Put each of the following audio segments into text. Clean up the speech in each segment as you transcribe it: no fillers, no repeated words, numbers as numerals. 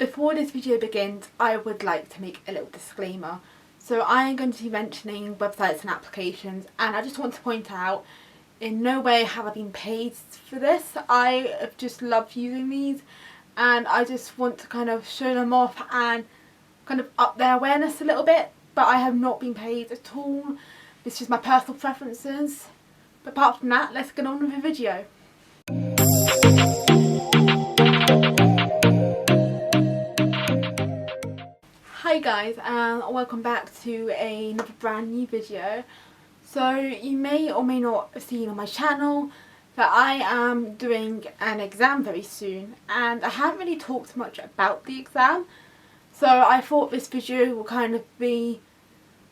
Before this video begins, I would like to make a little disclaimer. So I am going to be mentioning websites and applications, and I just want to point out, in no way have I been paid for this. I have just loved using these, and I just want to kind of show them off and kind of up their awareness a little bit, but I have not been paid at all. It's just my personal preferences. But apart from that, let's get on with the video. Hi guys, and welcome back to another brand new video. So you may or may not have seen on my channel that I am doing an exam very soon, and I haven't really talked much about the exam, so I thought this video will kind of be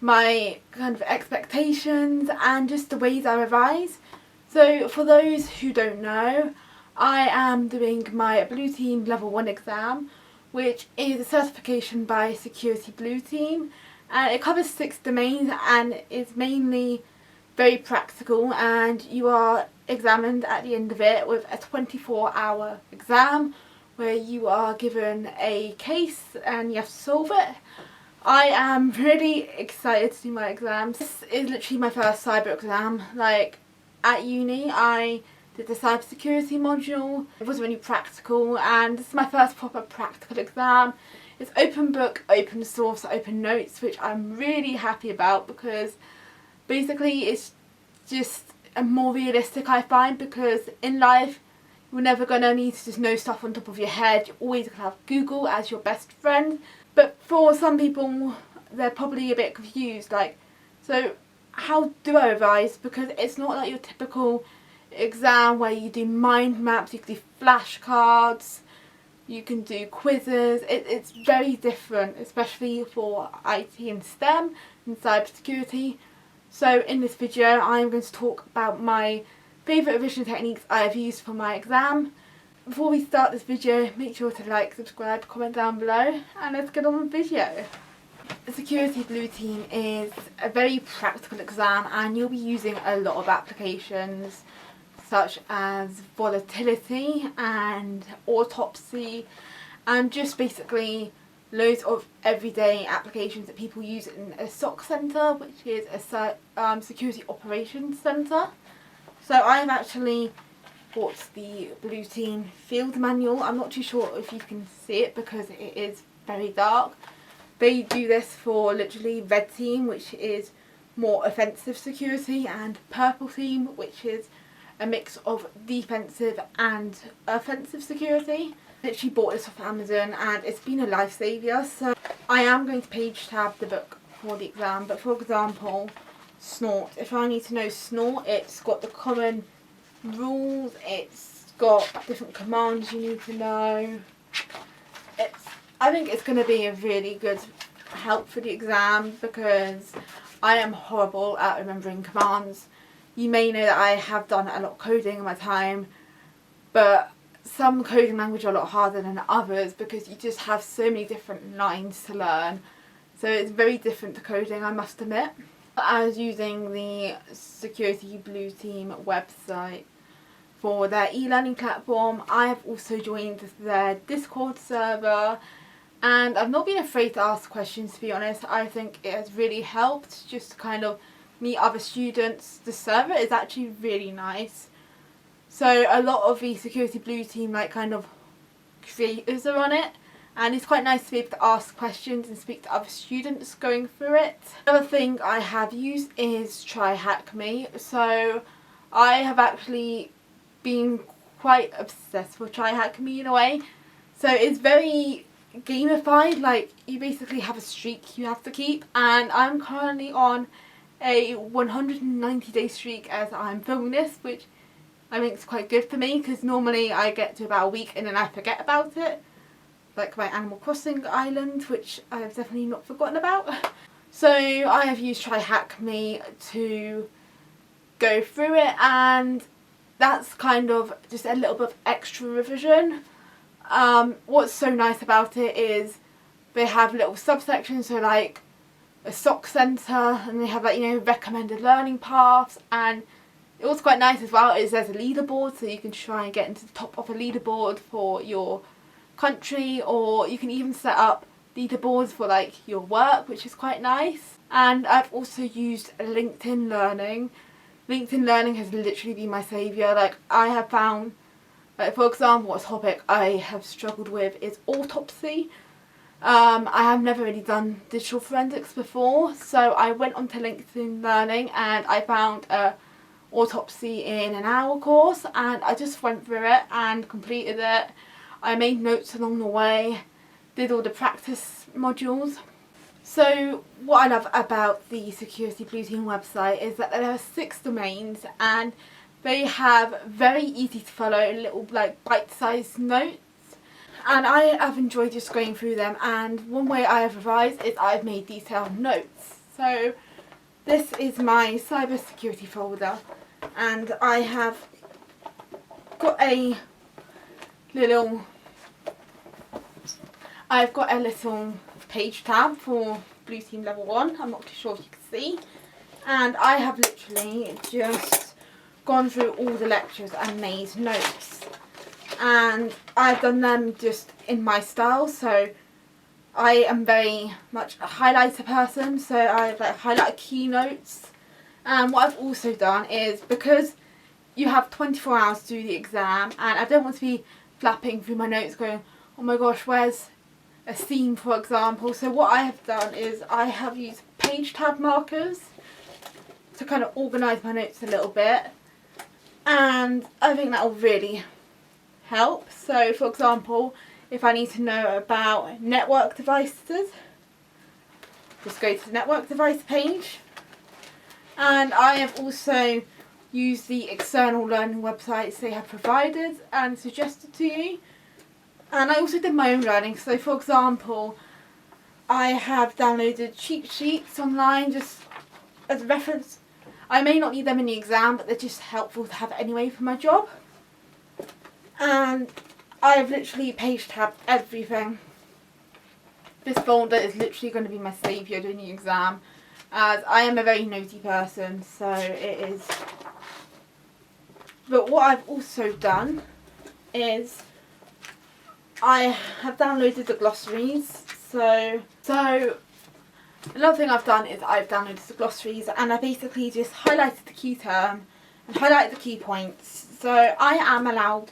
my kind of expectations and just the ways I revise. So for those who don't know, I am doing my Blue Team Level 1 exam, which is a certification by Security Blue Team, and it covers 6 domains and is mainly very practical, and you are examined at the end of it with a 24-hour exam where you are given a case and you have to solve it. I am really excited to do my exams. This is literally my first cyber exam. Like, at uni I did the cybersecurity module. It wasn't really practical, and this is my first proper practical exam. It's open book, open source, open notes, which I'm really happy about because basically it's just a more realistic, I find, because in life you're never going to need to just know stuff on top of your head. You're always going to have Google as your best friend. But for some people, they're probably a bit confused, like, so how do I revise? Because it's not like your typical exam where you do mind maps, you can do flashcards, you can do quizzes. It's very different, especially for IT and STEM and cybersecurity. So in this video I'm going to talk about my favourite revision techniques I have used for my exam. Before we start this video, make sure to like, subscribe, comment down below, and let's get on with the video. The Security Blue Team is a very practical exam, and you'll be using a lot of applications such as volatility and autopsy, and just basically loads of everyday applications that people use in a SOC centre, which is a security operations centre. So I've actually bought the Blue Team field manual. I'm not too sure if you can see it because it is very dark. They do this for literally Red Team, which is more offensive security, and Purple Team, which is a mix of defensive and offensive security. I literally bought this off Amazon and it's been a lifesaver. So I am going to page tab the book for the exam, but for example, snort. If I need to know snort, it's got the common rules, it's got different commands you need to know. I think it's going to be a really good help for the exam because I am horrible at remembering commands. You may know that I have done a lot of coding in my time, but some coding language are a lot harder than others because you just have so many different lines to learn. So it's very different to coding, I must admit. I was using the Security Blue Team website for their e-learning platform. I have also joined their Discord server, and I've not been afraid to ask questions, to be honest. I think it has really helped just to kind of meet other students. The server is actually really nice. So a lot of the Security Blue Team like kind of creators are on it, and it's quite nice to be able to ask questions and speak to other students going through it. Another thing I have used is TryHackMe. So I have actually been quite obsessed with TryHackMe in a way. So it's very gamified, like you basically have a streak you have to keep, and I'm currently on a 190-day streak as I'm filming this, which I think is quite good for me because normally I get to about a week and then I forget about it, like my Animal Crossing island, which I have definitely not forgotten about. So I have used TryHackMe to go through it, and that's kind of just a little bit of extra revision. What's so nice about it is they have little subsections, so like a SOC centre, and they have like, you know, recommended learning paths, and it was quite nice as well is there's a leaderboard, so you can try and get into the top of a leaderboard for your country, or you can even set up leaderboards for like your work, which is quite nice. And I've also used LinkedIn Learning. LinkedIn Learning has literally been my saviour. Like, I have found, like, for example, a topic I have struggled with is autopsy. I have never really done digital forensics before, so I went onto LinkedIn Learning and I found a autopsy in an hour course, and I just went through it and completed it. I made notes along the way, did all the practice modules. So what I love about the Security Blue Team website is that there are 6 domains, and they have very easy to follow little like bite-sized notes, and I have enjoyed just going through them. And one way I have revised is I've made detailed notes. So this is my cybersecurity folder, and I have got a little page tab for Blue Team Level 1. I'm not too sure if you can see. And I have literally just gone through all the lectures and made notes. And I've done them just in my style, so I am very much a highlighter person, so I like highlight keynotes. And what I've also done is, because you have 24 hours to do the exam, and I don't want to be flapping through my notes going, oh my gosh, where's a theme, for example. So what I have done is I have used page tab markers to kind of organise my notes a little bit, and I think that will really help. So for example, if I need to know about network devices, just go to the network device page. And I have also used the external learning websites they have provided and suggested to you. And I also did my own learning. So for example, I have downloaded cheat sheets online just as a reference. I may not need them in the exam, but they're just helpful to have anyway for my job. And I have literally page tabbed everything. This folder is literally going to be my saviour during the exam, as I am a very nosy person, so it is. But what I've also done is I have downloaded the glossaries. So another thing I've done is I've downloaded the glossaries, and I basically just highlighted the key term and highlighted the key points. So I am allowed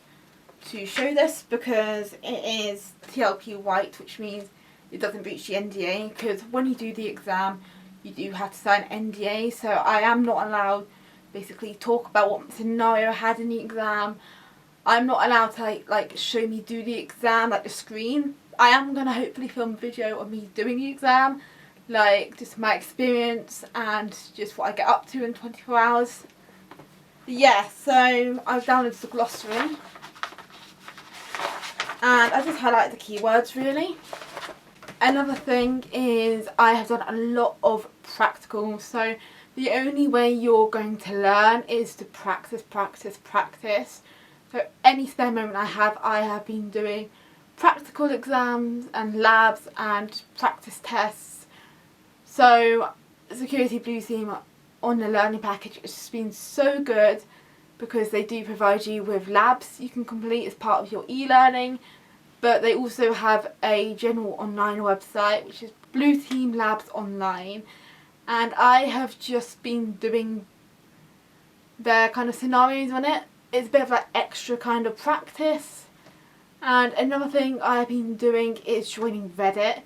to show this because it is TLP white, which means it doesn't breach the NDA, because when you do the exam you do have to sign NDA. So I am not allowed basically talk about what scenario I had in the exam. I'm not allowed to like show me do the exam, like the screen. I am going to hopefully film a video of me doing the exam, like just my experience and just what I get up to in 24 hours. Yeah, so I've downloaded the glossary and I just highlighted the keywords really. Another thing is I have done a lot of practical. So the only way you're going to learn is to practice, practice, practice. So any spare moment I have been doing practical exams and labs and practice tests. So Security Blue Team on the learning package has just been so good, because they do provide you with labs you can complete as part of your e-learning, but they also have a general online website which is Blue Team Labs Online, and I have just been doing their kind of scenarios on it. It's a bit of like extra kind of practice. And another thing I've been doing is joining Reddit.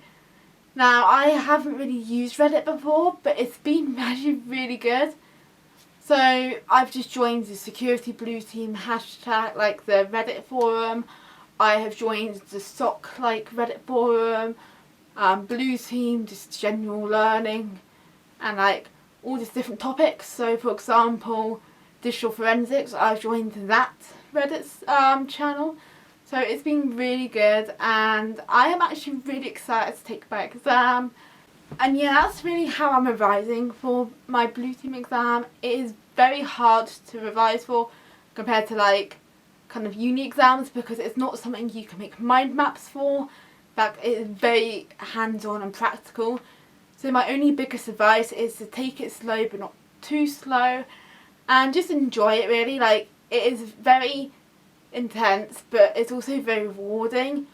Now, I haven't really used Reddit before, but it's been actually really good. So I've just joined the Security Blue Team hashtag, like the Reddit forum. I have joined the SOC like Reddit forum, Blue Team, just general learning, and like all these different topics. So for example, digital forensics, I've joined that Reddit channel. So it's been really good, and I am actually really excited to take my exam. And yeah, that's really how I'm revising for my Blue Team exam. It is very hard to revise for compared to like kind of uni exams, because it's not something you can make mind maps for. In fact, it is very hands-on and practical. So my only biggest advice is to take it slow but not too slow, and just enjoy it really. Like, it is very intense, but it's also very rewarding.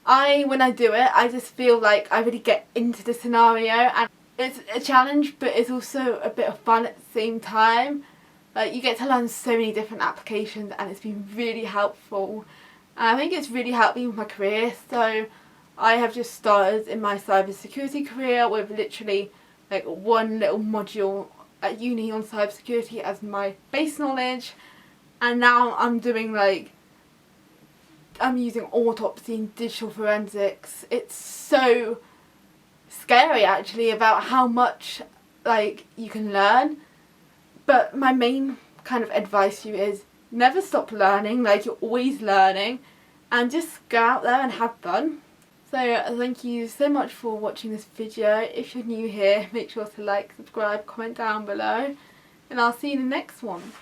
when I do it, I just feel like I really get into the scenario, and it's a challenge, but it's also a bit of fun at the same time. Like, you get to learn so many different applications, and it's been really helpful. And I think it's really helped me with my career. So I have just started in my cybersecurity career with literally like one little module at uni on cybersecurity as my base knowledge, and now I'm doing like, I'm using autopsy and digital forensics. It's so scary actually about how much like you can learn. But my main kind of advice to you is never stop learning. Like, you're always learning, and just go out there and have fun. So thank you so much for watching this video. If you're new here, make sure to like, subscribe, comment down below, and I'll see you in the next one.